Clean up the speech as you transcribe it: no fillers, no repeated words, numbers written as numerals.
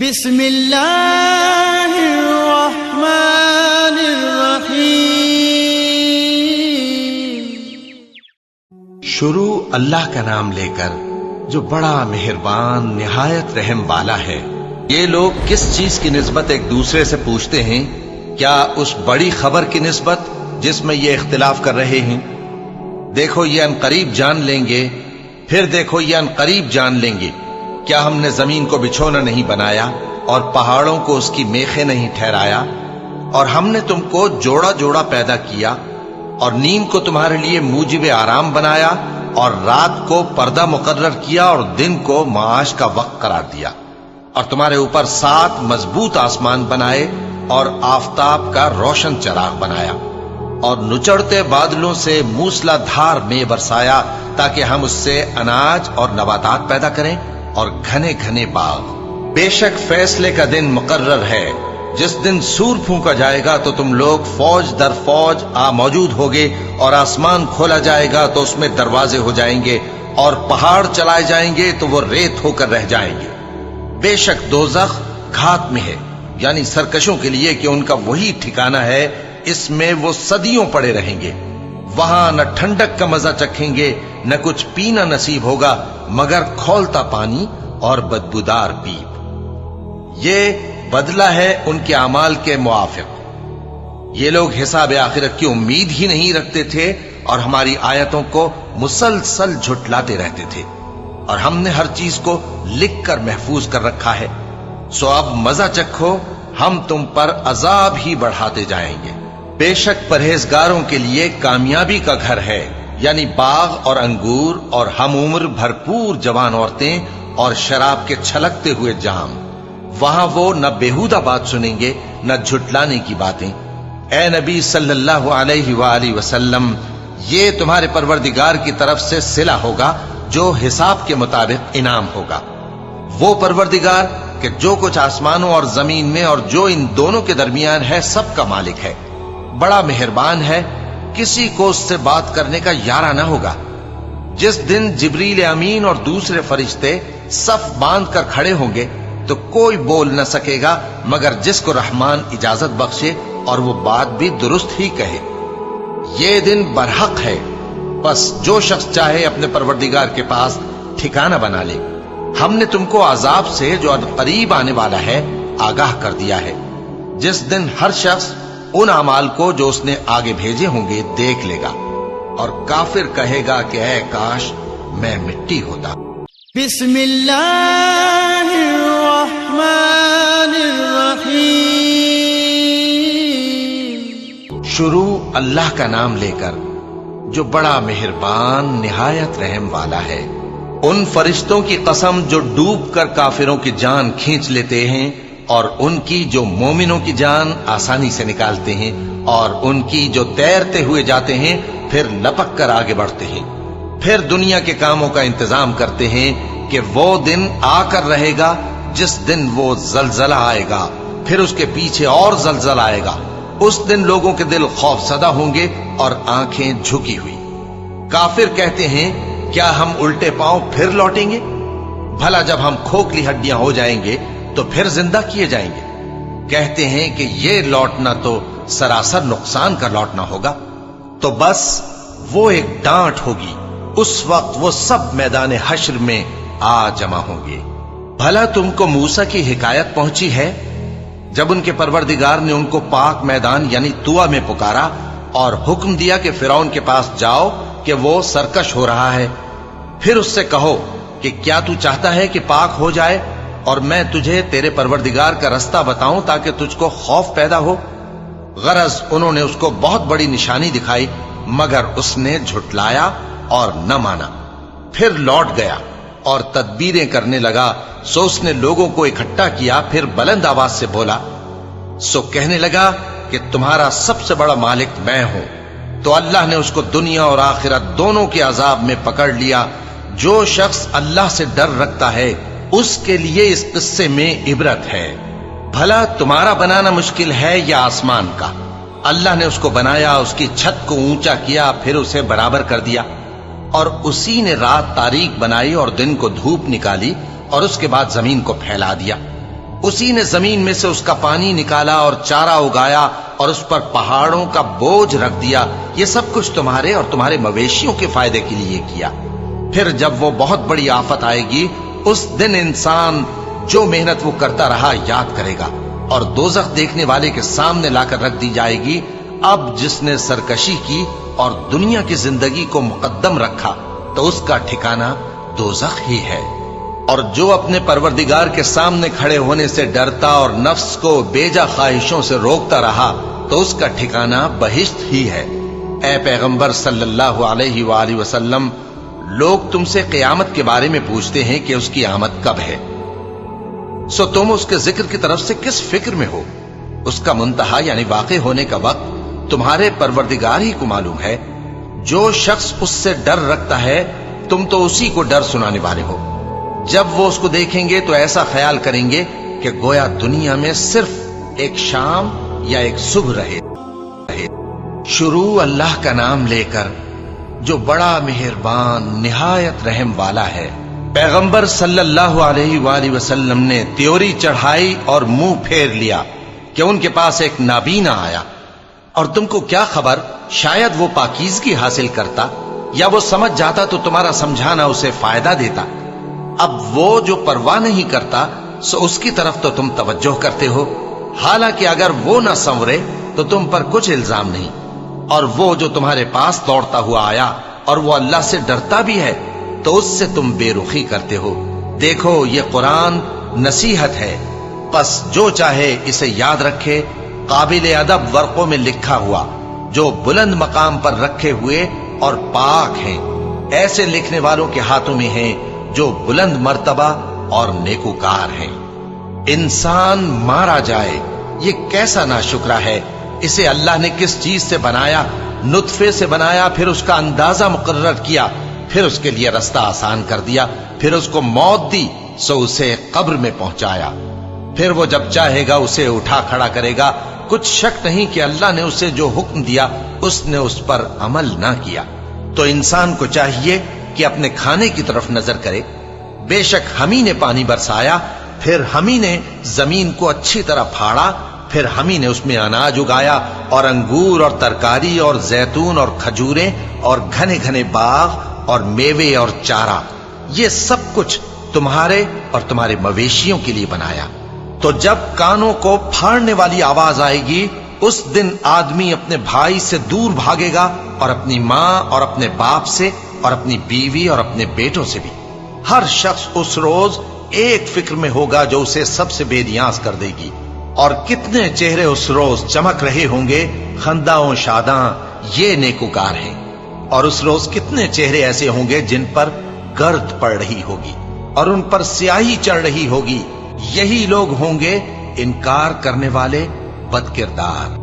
بسم اللہ الرحمن الرحیم۔ شروع اللہ کا نام لے کر جو بڑا مہربان نہایت رحم والا ہے۔ یہ لوگ کس چیز کی نسبت ایک دوسرے سے پوچھتے ہیں؟ کیا اس بڑی خبر کی نسبت جس میں یہ اختلاف کر رہے ہیں؟ دیکھو یہ انقریب جان لیں گے، پھر دیکھو یہ انقریب جان لیں گے۔ کیا ہم نے زمین کو بچھونا نہیں بنایا اور پہاڑوں کو اس کی میخیں نہیں ٹھہرایا؟ اور ہم نے تم کو جوڑا جوڑا پیدا کیا اور نیند کو تمہارے لیے موجب آرام بنایا اور رات کو پردہ مقرر کیا اور دن کو معاش کا وقت قرار دیا، اور تمہارے اوپر 7 مضبوط آسمان بنائے اور آفتاب کا روشن چراغ بنایا، اور نچڑتے بادلوں سے موسلا دھار میں برسایا تاکہ ہم اس سے اناج اور نباتات پیدا کریں اور گھنے گھنے باغ۔ بے شک فیصلے کا دن مقرر ہے، جس دن سور پھونکا جائے گا تو تم لوگ فوج در فوج موجود ہوگے، اور آسمان کھولا جائے گا تو اس میں دروازے ہو جائیں گے، اور پہاڑ چلائے جائیں گے تو وہ ریت ہو کر رہ جائیں گے۔ بے شک دوزخ گھات میں ہے، یعنی سرکشوں کے لیے کہ ان کا وہی ٹھکانہ ہے، اس میں وہ صدیوں پڑے رہیں گے۔ وہاں نہ ٹھنڈک کا مزہ چکھیں گے، نہ کچھ پینا نصیب ہوگا مگر کھولتا پانی اور بدبودار پیپ۔ یہ بدلہ ہے ان کے اعمال کے موافق۔ یہ لوگ حساب آخرت کی امید ہی نہیں رکھتے تھے اور ہماری آیتوں کو مسلسل جھٹلاتے رہتے تھے، اور ہم نے ہر چیز کو لکھ کر محفوظ کر رکھا ہے۔ سو اب مزہ چکھو، ہم تم پر عذاب ہی بڑھاتے جائیں گے۔ بے شک پرہیزگاروں کے لیے کامیابی کا گھر ہے، یعنی باغ اور انگور اور ہم عمر بھرپور جوان عورتیں اور شراب کے چھلکتے ہوئے جام۔ وہاں وہ نہ بیہودہ بات سنیں گے نہ جھٹلانے کی باتیں۔ اے نبی صلی اللہ علیہ وآلہ وسلم، یہ تمہارے پروردگار کی طرف سے صلہ ہوگا جو حساب کے مطابق انعام ہوگا۔ وہ پروردگار کہ جو کچھ آسمانوں اور زمین میں اور جو ان دونوں کے درمیان ہے سب کا مالک ہے، بڑا مہربان ہے، کسی کو اس سے بات کرنے کا یارہ نہ ہوگا۔ جس دن جبریل امین اور دوسرے فرشتے صف باندھ کر کھڑے ہوں گے تو کوئی بول نہ سکے گا مگر جس کو رحمان اجازت بخشے اور وہ بات بھی درست ہی کہے۔ یہ دن برحق ہے، بس جو شخص چاہے اپنے پروردگار کے پاس ٹھکانہ بنا لے۔ ہم نے تم کو عذاب سے جو قریب آنے والا ہے آگاہ کر دیا ہے، جس دن ہر شخص ان اعمال کو جو اس نے آگے بھیجے ہوں گے دیکھ لے گا، اور کافر کہے گا کہ اے کاش میں مٹی ہوتا۔ بسم اللہ الرحمن الرحیم۔ شروع اللہ کا نام لے کر جو بڑا مہربان نہایت رحم والا ہے۔ ان فرشتوں کی قسم جو ڈوب کر کافروں کی جان کھینچ لیتے ہیں، اور ان کی جو مومنوں کی جان آسانی سے نکالتے ہیں، اور ان کی جو تیرتے ہوئے جاتے ہیں پھر لپک کر آگے بڑھتے ہیں۔ پھر دنیا کے کاموں کا انتظام کرتے ہیں کہ وہ دن آ کر رہے گا جس دن وہ زلزلہ آئے گا، پھر اس کے پیچھے اور زلزلہ آئے گا۔ اس دن لوگوں کے دل خوف زدہ ہوں گے اور آنکھیں جھکی ہوئی۔ کافر کہتے ہیں کیا ہم الٹے پاؤں پھر لوٹیں گے؟ بھلا جب ہم کھوکھلی ہڈیاں ہو جائیں گے تو پھر زندہ کیے جائیں گے؟ کہتے ہیں کہ یہ لوٹنا تو سراسر نقصان کا لوٹنا ہوگا۔ تو بس وہ ایک ڈانٹ ہوگی، اس وقت وہ سب میدان حشر میں آ جمع ہوں گے۔ بھلا تم کو موسیٰ کی حکایت پہنچی ہے جب ان کے پروردگار نے ان کو پاک میدان یعنی طوٰ میں پکارا اور حکم دیا کہ فرعون کے پاس جاؤ کہ وہ سرکش ہو رہا ہے، پھر اس سے کہو کہ کیا تو چاہتا ہے کہ پاک ہو جائے اور میں تجھے تیرے پروردگار کا رستہ بتاؤں تاکہ تجھ کو خوف پیدا ہو؟ غرض انہوں نے اس کو بہت بڑی نشانی دکھائی مگر اس نے جھٹلایا اور نہ مانا۔ پھر لوٹ گیا اور تدبیریں کرنے لگا، سو اس نے لوگوں کو اکٹھا کیا، پھر بلند آواز سے بولا، سو کہنے لگا کہ تمہارا سب سے بڑا مالک میں ہوں۔ تو اللہ نے اس کو دنیا اور آخرت دونوں کے عذاب میں پکڑ لیا۔ جو شخص اللہ سے ڈر رکھتا ہے اس کے لیے اس قصے میں عبرت ہے۔ بھلا تمہارا بنانا مشکل ہے یا آسمان کا؟ اللہ نے اس کو بنایا، اس کی چھت کو اونچا کیا، پھر اسے برابر کر دیا، اور اسی نے رات تاریک بنائی اور دن کو دھوپ نکالی، اور اس کے بعد زمین کو پھیلا دیا۔ اسی نے زمین میں سے اس کا پانی نکالا اور چارہ اگایا اور اس پر پہاڑوں کا بوجھ رکھ دیا. یہ سب کچھ تمہارے اور تمہارے مویشیوں کے فائدے کے لیے کیا. پھر جب وہ بہت بڑی آفت آئے گی اس دن انسان جو محنت وہ کرتا رہا یاد کرے گا اور دوزخ دیکھنے والے کے سامنے لا کر رکھ دی جائے گی. اب جس نے سرکشی کی اور دنیا کی زندگی کو مقدم رکھا تو اس کا ٹھکانہ دوزخ ہی ہے. اور جو اپنے پروردگار کے سامنے کھڑے ہونے سے ڈرتا اور نفس کو بیجا خواہشوں سے روکتا رہا تو اس کا ٹھکانہ بہشت ہی ہے. اے پیغمبر صلی اللہ علیہ وآلہ وسلم، لوگ تم سے قیامت کے بارے میں پوچھتے ہیں کہ اس کی آمد کب ہے، سو تم اس کے ذکر کی طرف سے کس فکر میں ہو؟ اس کا منتہا یعنی واقع ہونے کا وقت تمہارے پروردگار ہی کو معلوم ہے. جو شخص اس سے ڈر رکھتا ہے تم تو اسی کو ڈر سنانے والے ہو. جب وہ اس کو دیکھیں گے تو ایسا خیال کریں گے کہ گویا دنیا میں صرف ایک شام یا ایک صبح رہے. شروع اللہ کا نام لے کر جو بڑا مہربان نہایت رحم والا ہے. پیغمبر صلی اللہ علیہ وآلہ وسلم نے تیوری چڑھائی اور منہ پھیر لیا کہ ان کے پاس ایک نابینا آیا. اور تم کو کیا خبر، شاید وہ پاکیزگی حاصل کرتا یا وہ سمجھ جاتا تو تمہارا سمجھانا اسے فائدہ دیتا. اب وہ جو پرواہ نہیں کرتا سو اس کی طرف تو تم توجہ کرتے ہو، حالانکہ اگر وہ نہ سنورے تو تم پر کچھ الزام نہیں. اور وہ جو تمہارے پاس دوڑتا ہوا آیا اور وہ اللہ سے ڈرتا بھی ہے تو اس سے تم بے رخی کرتے ہو. دیکھو یہ قرآن نصیحت ہے، پس جو چاہے اسے یاد رکھے. قابل ادب ورقوں میں لکھا ہوا جو بلند مقام پر رکھے ہوئے اور پاک ہیں، ایسے لکھنے والوں کے ہاتھوں میں ہیں جو بلند مرتبہ اور نیکوکار ہیں. انسان مارا جائے یہ کیسا ناشکرا ہے. اسے اللہ نے کس چیز سے بنایا؟ نطفے سے بنایا، پھر اس کا اندازہ مقرر کیا، پھر اس کے لیے رستہ آسان کر دیا، پھر اس کو موت دی سو اسے قبر میں پہنچایا، پھر وہ جب چاہے گا اسے اٹھا کھڑا کرے گا. کچھ شک نہیں کہ اللہ نے اسے جو حکم دیا اس نے اس پر عمل نہ کیا. تو انسان کو چاہیے کہ اپنے کھانے کی طرف نظر کرے. بے شک ہم ہی نے پانی برسایا، پھر ہم ہی نے زمین کو اچھی طرح پھاڑا، پھر ہم ہی نے اس میں اناج اگایا اور انگور اور ترکاری اور زیتون اور کھجوریں اور گھنے گھنے باغ اور میوے اور چارہ. یہ سب کچھ تمہارے اور تمہارے مویشیوں کے لیے بنایا. تو جب کانوں کو پھاڑنے والی آواز آئے گی اس دن آدمی اپنے بھائی سے دور بھاگے گا اور اپنی ماں اور اپنے باپ سے اور اپنی بیوی اور اپنے بیٹوں سے بھی. ہر شخص اس روز ایک فکر میں ہوگا جو اسے سب سے بے نیاز کر دے گی. اور کتنے چہرے اس روز چمک رہے ہوں گے خنداں و شاداں، یہ نیکوکار ہیں. اور اس روز کتنے چہرے ایسے ہوں گے جن پر گرد پڑ رہی ہوگی اور ان پر سیاہی چڑھ رہی ہوگی. یہی لوگ ہوں گے انکار کرنے والے بد کردار.